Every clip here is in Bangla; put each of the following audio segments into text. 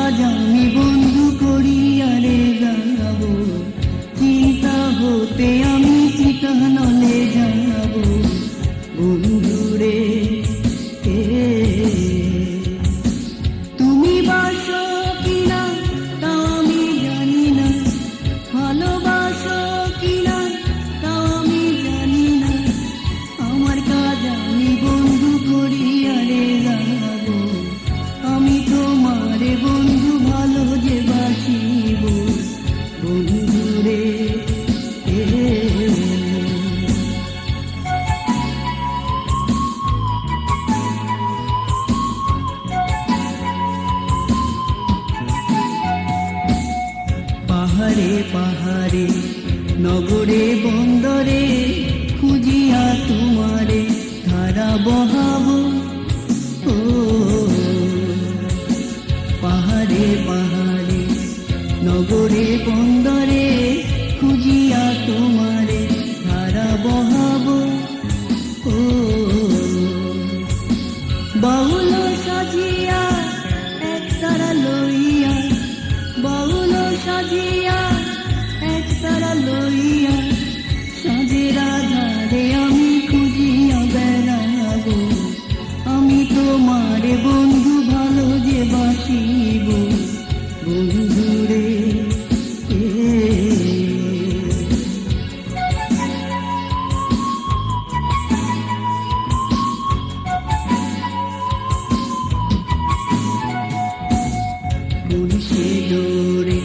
কাজ আমি বন্ধু করিয়ারে যাব, চিন্তা হতে আমি চিতানলে যাব বন্ধুরে। তুমি বাসো কিনা তাও আমি জানি না, ভালোবাসো কিনা তাও আমি জানি না, আমার কাজ আমি বন্ধু করিয়ারে যাব, আমি তোমারে বন্ধু ভালো যে বাসিব বন্ধুরে। পাহাড়ে পাহাড়ে নগরে বন্দরে খুঁজিয়া তোমারে ধারা বহাবো, ও পাহাড়ে পাহাড়ে নগরে বন্দরে খুঁজিয়া তোমারে ধারা বহাবো, ও বাউল সাজিয়া এক তারা লইয়া, বাউল সাজিয়া এক তারা লইয়া, সাঁঝের আধারে আমি খুঁজিয়া বেড়াবো, আমি তোমারে বন্ধু ভালো যে বাসিব বন্ধুরে। ডোরে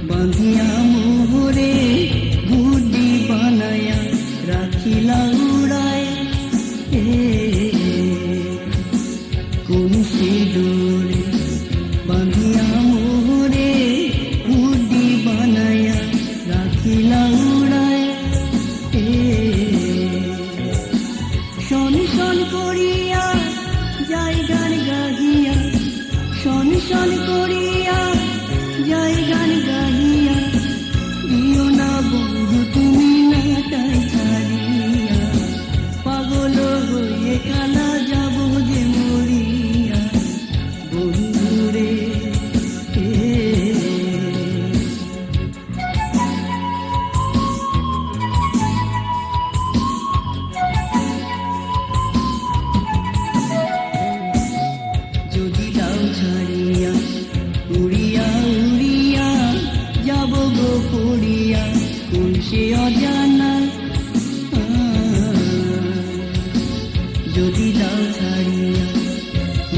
বাঁধিয়া মোহরে ঘুড়ি বানায়া রাখিলা উড়ায়, কোন সে ডোরে বাঁধিয়া মোহরে ঘুড়ি বানায়া রাখিলা উড়ায়, শন শন করিয়া যাই গান গাহিয়া, শন শন করিয়া যাই গান গাহিয়া, দিও না বন্ধু তুমি নাটাই ছাড়িয়া, পাগল হয়ে কালা যাব যে মরিয়া বন্ধুরে। যদি দাও ছাড়িয়া উড়িয়া উড়িয়া যাব গো পড়িয়া কোন সে অজানা, যদি দাও ছাড়িয়া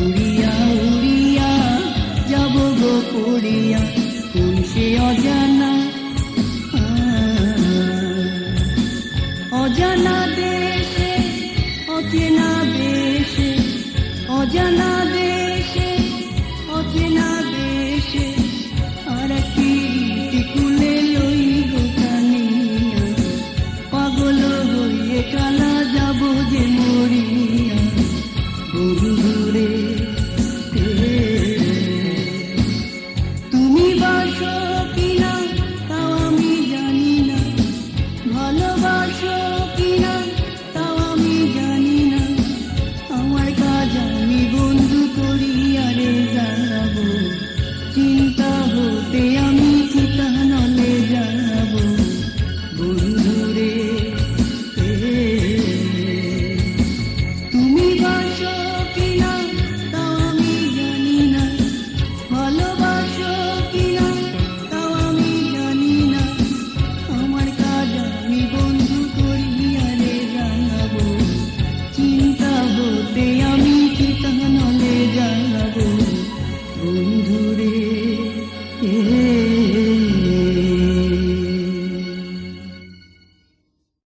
উড়িয়া উড়িয়া যাব গো পড়িয়া কোন সে অজানা, অজানা দেশে অচেনা দেশে, অজানা দেশে অচেনা দেশে, আর একটি কুলে লই গো কানিয়া, পাগল হইয়ে কালা যাব যে মরিয়া বন্ধুরে। তুমি বাসো কিনা তাও আমি জানি না, ভালোবাসো কিনা তাও আমি জানি না, আমার কাজ আমি বন্ধু করিয়ারে যাব, চিন্তা হতে আমি চিতানলে যাব বন্ধুরে। তুমি বাসো কিনা